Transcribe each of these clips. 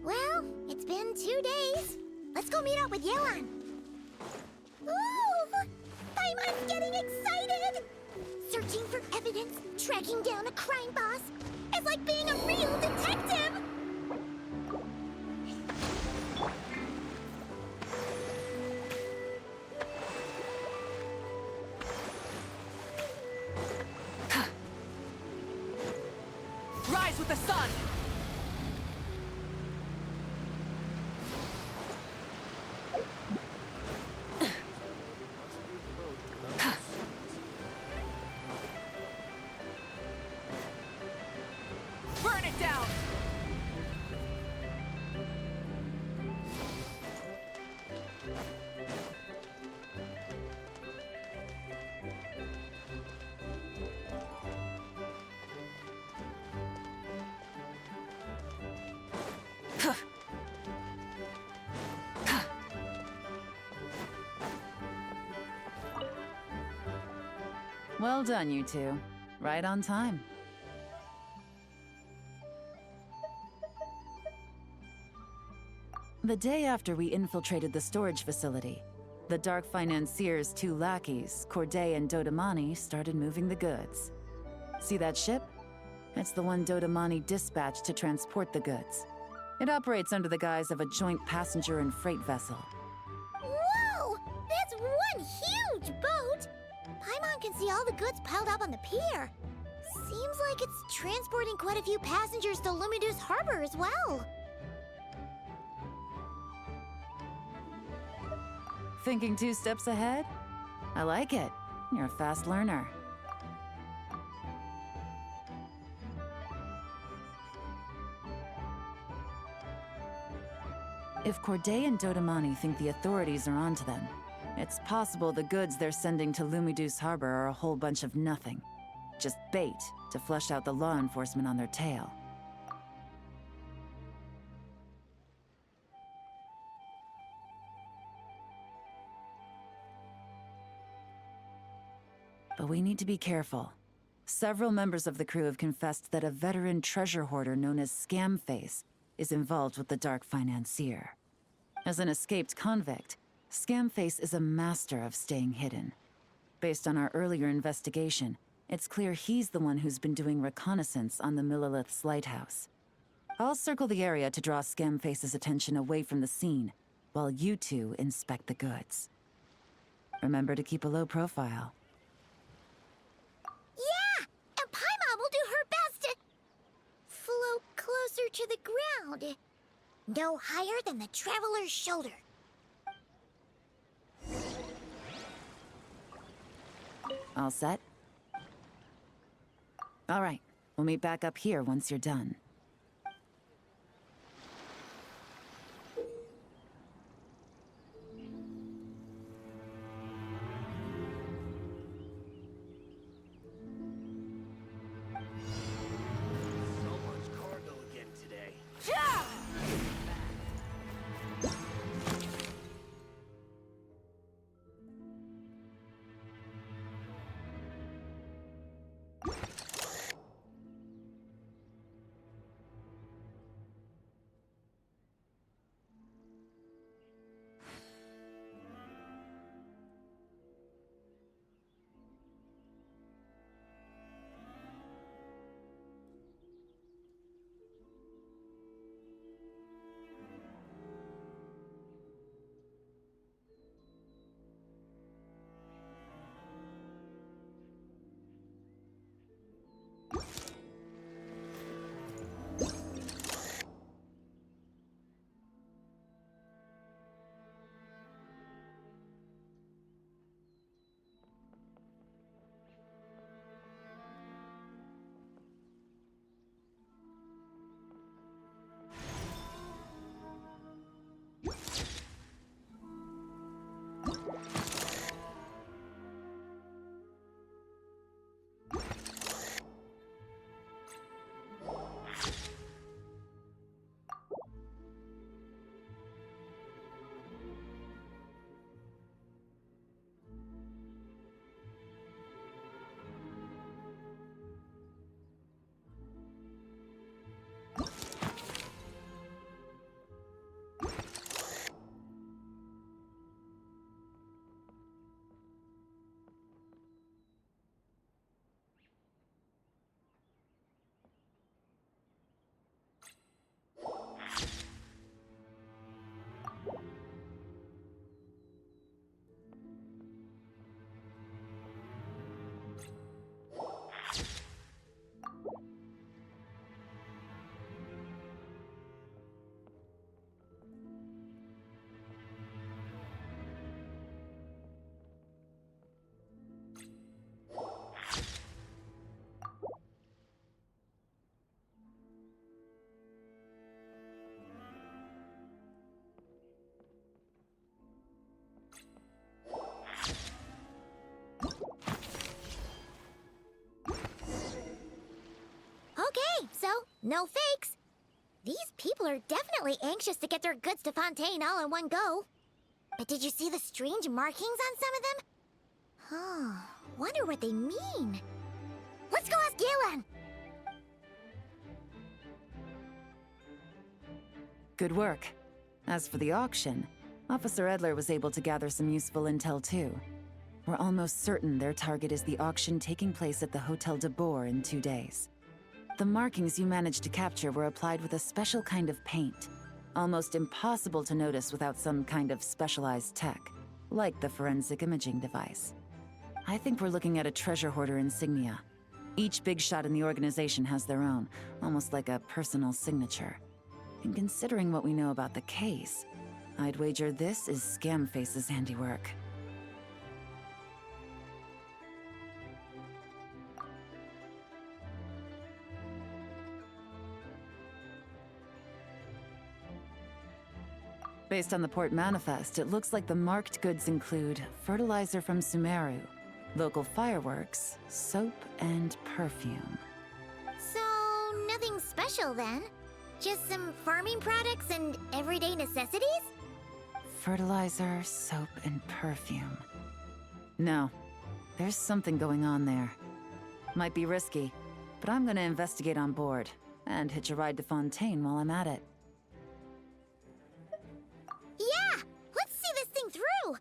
Well, it's been 2 days. Let's go meet up with Yelan. Ooh! Paimon's getting excited! Searching for evidence, tracking down a crime boss. It's like being a real detective! Rise with the sun! Burn it down! Well done, you two. Right on time. The day after we infiltrated the storage facility, the Dark Financier's two lackeys, Corday and Dodamani, started moving the goods. See that ship? It's the one Dodamani dispatched to transport the goods. It operates under the guise of a joint passenger and freight vessel. Whoa! That's one huge boat! Paimon can see all the goods piled up on the pier. Seems like it's transporting quite a few passengers to Lumidus Harbor as well. Thinking 2 steps ahead? I like it. You're a fast learner. If Corday and Dodamani think the authorities are onto them, it's possible the goods they're sending to Lumidus Harbor are a whole bunch of nothing. Just bait to flush out the law enforcement on their tail. But we need to be careful. Several members of the crew have confessed that a veteran treasure hoarder known as Scamface is involved with the Dark Financier. As an escaped convict, Scamface is a master of staying hidden. Based on our earlier investigation, it's clear he's the one who's been doing reconnaissance on the Millilith's lighthouse. I'll circle the area to draw Scamface's attention away from the scene, while you two inspect the goods. Remember to keep a low profile. Yeah! And Paimon will do her best to float closer to the ground. No higher than the traveler's shoulder. All set? All right, we'll meet back up here once you're done. So much cargo again today. No fakes. These people are definitely anxious to get their goods to Fontaine all in one go. But did you see the strange markings on some of them? Huh, wonder what they mean. Let's go ask Yelan! Good work. As for the auction, Officer Edler was able to gather some useful intel too. We're almost certain their target is the auction taking place at the Hotel de Boer in 2 days. The markings you managed to capture were applied with a special kind of paint. Almost impossible to notice without some kind of specialized tech, like the forensic imaging device. I think we're looking at a treasure hoarder insignia. Each big shot in the organization has their own, almost like a personal signature. And considering what we know about the case, I'd wager this is Scamface's handiwork. Based on the port manifest, it looks like the marked goods include fertilizer from Sumeru, local fireworks, soap, and perfume. So, nothing special then? Just some farming products and everyday necessities? Fertilizer, soap, and perfume. No, there's something going on there. Might be risky, but I'm gonna investigate on board, and hitch a ride to Fontaine while I'm at it. Yeah! Let's see this thing through!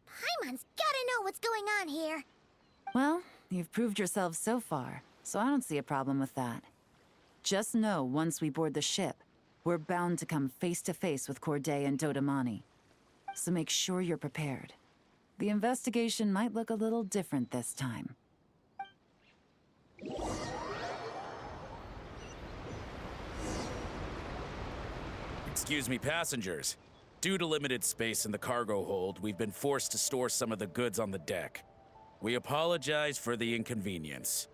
Paimon's gotta know what's going on here. Well, you've proved yourself so far, so I don't see a problem with that. Just know once we board the ship, we're bound to come face to face with Corday and Dodamani. So make sure you're prepared. The investigation might look a little different this time. Excuse me, passengers. Due to limited space in the cargo hold, we've been forced to store some of the goods on the deck. We apologize for the inconvenience.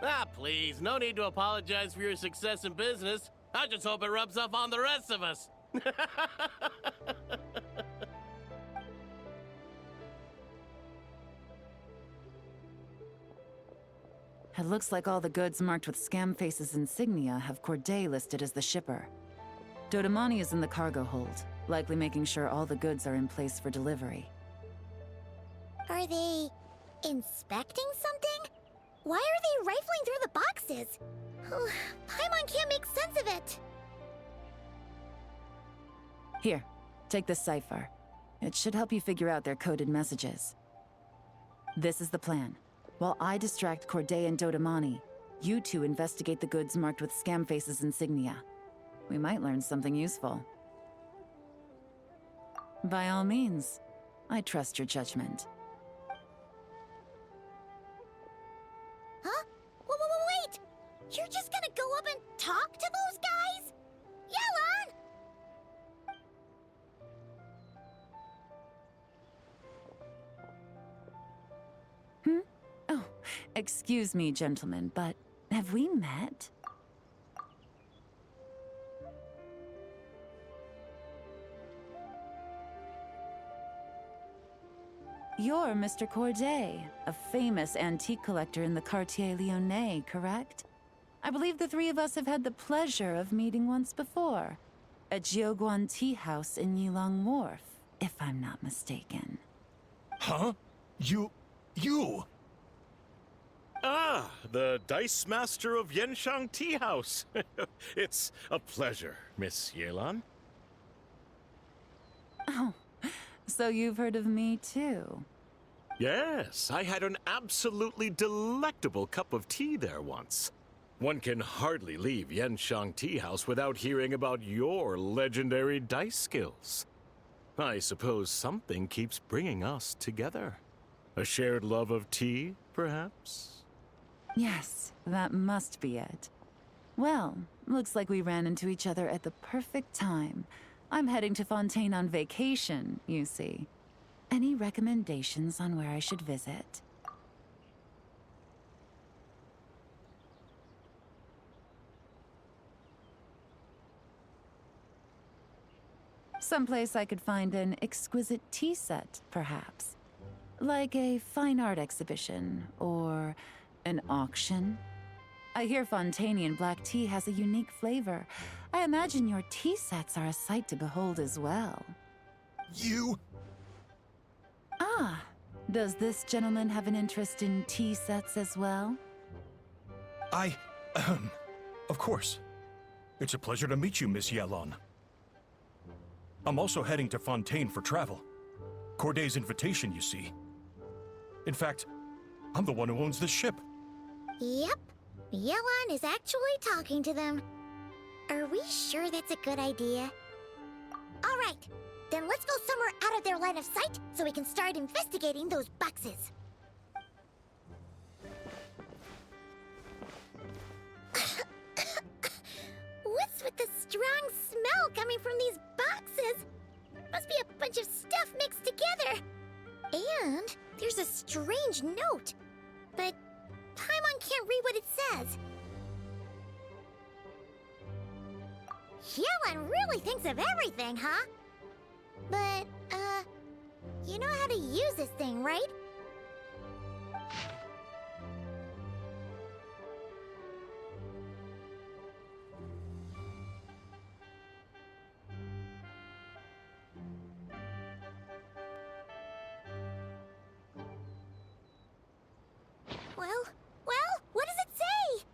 Ah, please, no need to apologize for your success in business. I just hope it rubs off on the rest of us. It looks like all the goods marked with Scamface's insignia have Corday listed as the shipper. Dodamani is in the cargo hold, likely making sure all the goods are in place for delivery. Are they inspecting something? Why are they rifling through the boxes? Paimon can't make sense of it. Here, take this cipher. It should help you figure out their coded messages. This is the plan. While I distract Corday and Dodamani, you two investigate the goods marked with Scamface's insignia. We might learn something useful. By all means, I trust your judgment. Huh? Wait! You're just gonna go up and talk to those guys? Yelan! Oh, excuse me, gentlemen, but have we met? You're Mr. Corday, a famous antique collector in the Quartier Lyonnais, correct? I believe the three of us have had the pleasure of meeting once before, at Jiuguan Tea House in Yelan Wharf, if I'm not mistaken. Huh? You... Ah, the Dice Master of Yenshang Tea House. It's a pleasure, Miss Yelan. Oh, so you've heard of me too? Yes, I had an absolutely delectable cup of tea there once. One can hardly leave Yenshang Tea House without hearing about your legendary dice skills. I suppose something keeps bringing us together. A shared love of tea, perhaps? Yes, that must be it. Well, looks like we ran into each other at the perfect time. I'm heading to Fontaine on vacation, you see. Any recommendations on where I should visit? Someplace I could find an exquisite tea set, perhaps. Like a fine art exhibition, or an auction. I hear Fontaine black tea has a unique flavor. I imagine your tea sets are a sight to behold as well. You... Ah, does this gentleman have an interest in tea sets as well? Of course. It's a pleasure to meet you, Miss Yelan. I'm also heading to Fontaine for travel. Corday's invitation, you see. In fact, I'm the one who owns this ship. Yep. Yelan is actually talking to them. Are we sure that's a good idea? All right. Then let's go somewhere out of their line of sight so we can start investigating those boxes. What's with the strong smell coming from these boxes? Must be a bunch of stuff mixed together. And there's a strange note. But Paimon can't read what it says. Yelan really thinks of everything, huh? But, you know how to use this thing, right? Well, what does it say?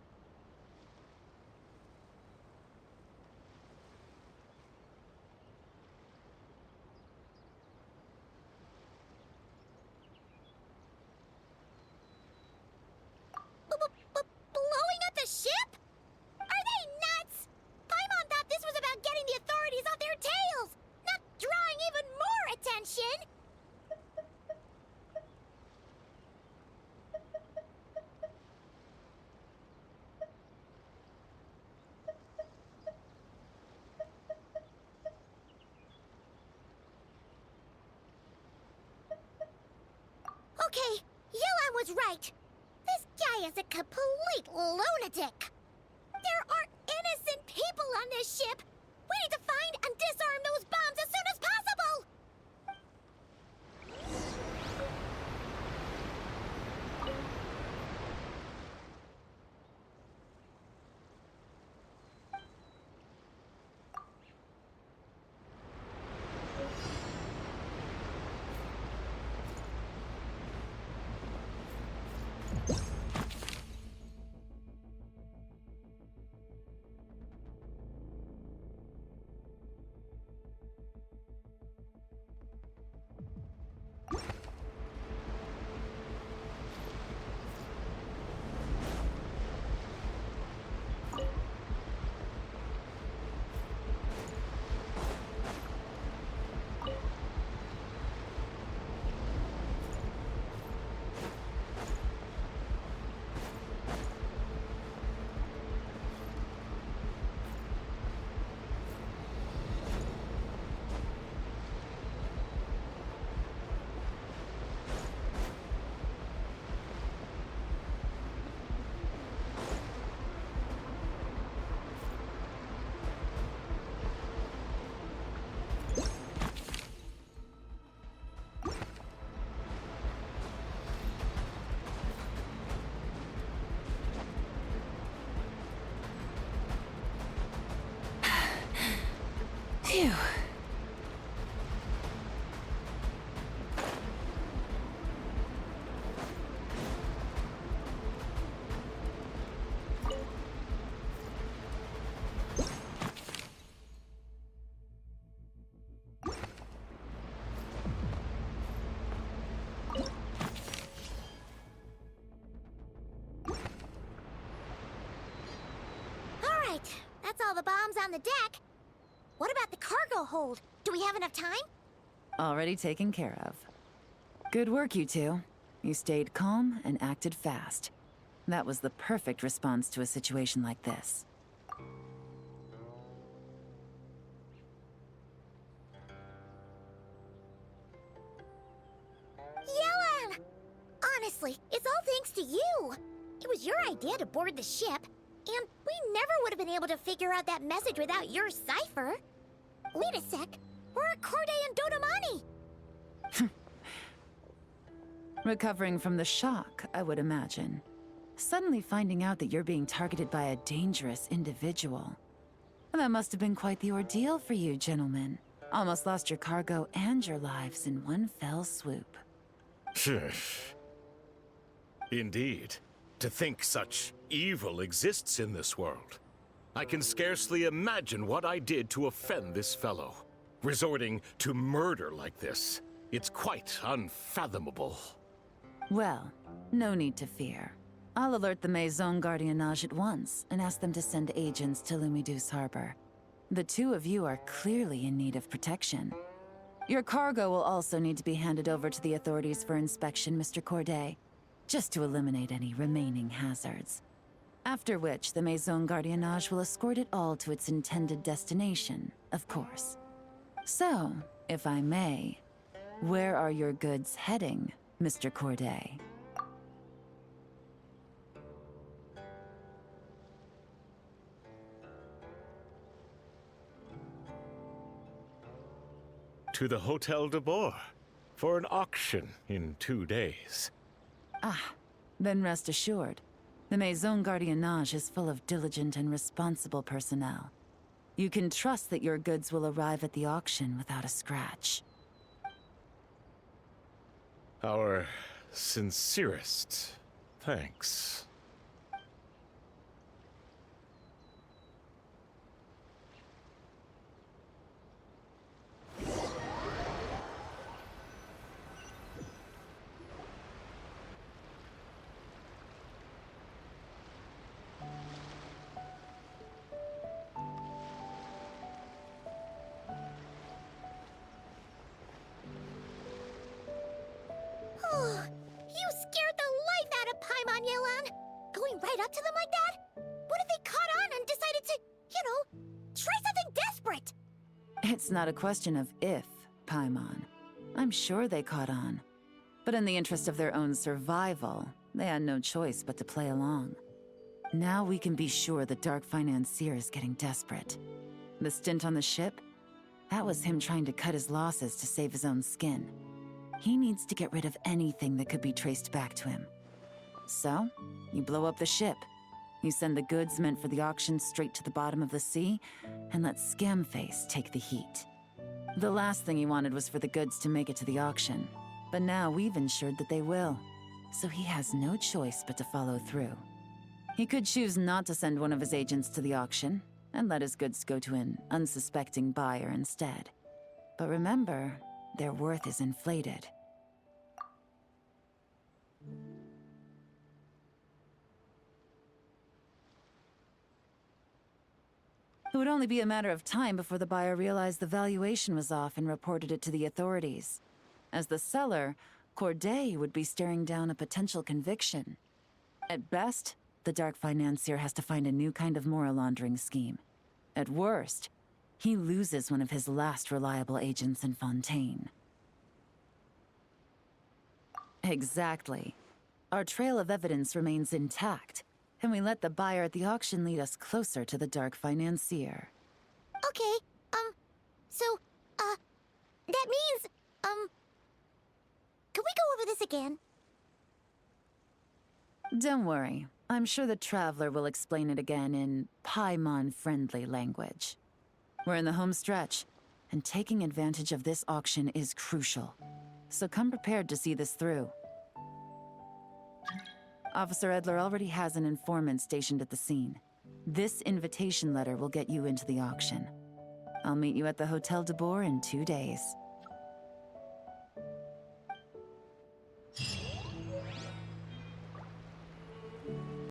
Blowing up the ship? Are they nuts? Paimon thought this was about getting the authorities off their tails, not drawing even more attention. Okay, Yelan was right. This guy is a complete lunatic. There are innocent people on this ship. We need to find and disarm those bombs as soon as possible. Phew. All right, that's all the bombs on the deck. What about the cargo hold? Do we have enough time? Already taken care of. Good work, you two. You stayed calm and acted fast. That was the perfect response to a situation like this. Yelan! Honestly, it's all thanks to you. It was your idea to board the ship, and we never would have been able to figure out that message without your cipher. Wait a sec. Where are Corday and Dodamani? Recovering from the shock, I would imagine. Suddenly finding out that you're being targeted by a dangerous individual. That must have been quite the ordeal for you, gentlemen. Almost lost your cargo and your lives in one fell swoop. Indeed. To think such evil exists in this world. I can scarcely imagine what I did to offend this fellow. Resorting to murder like this. It's quite unfathomable. Well, no need to fear. I'll alert the Maison Gardiennage at once and ask them to send agents to Lumidus Harbor. The two of you are clearly in need of protection. Your cargo will also need to be handed over to the authorities for inspection, Mr. Corday, just to eliminate any remaining hazards. After which, the Maison Gardiennage will escort it all to its intended destination, of course. So, if I may, where are your goods heading, Mr. Corday? To the Hotel de Boer for an auction in 2 days. Ah, then rest assured. The Maison Gardiennage is full of diligent and responsible personnel. You can trust that your goods will arrive at the auction without a scratch. Our sincerest thanks. You scared the life out of Paimon, Yelan! Going right up to them like that? What if they caught on and decided to, try something desperate? It's not a question of if, Paimon. I'm sure they caught on. But in the interest of their own survival, they had no choice but to play along. Now we can be sure the Dark Financier is getting desperate. The stint on the ship? That was him trying to cut his losses to save his own skin. He needs to get rid of anything that could be traced back to him. So, you blow up the ship. You send the goods meant for the auction straight to the bottom of the sea, and let Scamface take the heat. The last thing he wanted was for the goods to make it to the auction, but now we've ensured that they will, so he has no choice but to follow through. He could choose not to send one of his agents to the auction, and let his goods go to an unsuspecting buyer instead. But remember, their worth is inflated. It would only be a matter of time before the buyer realized the valuation was off and reported it to the authorities. As the seller, Corday would be staring down a potential conviction. At best, the Dark Financier has to find a new kind of moral laundering scheme. At worst, he loses one of his last reliable agents in Fontaine. Exactly. Our trail of evidence remains intact, and we let the buyer at the auction lead us closer to the Dark Financier. Okay, that means, can we go over this again? Don't worry. I'm sure the Traveler will explain it again in Paimon-friendly language. We're in the home stretch, and taking advantage of this auction is crucial. So come prepared to see this through. Officer Edler already has an informant stationed at the scene. This invitation letter will get you into the auction. I'll meet you at the Hotel de Boer in 2 days.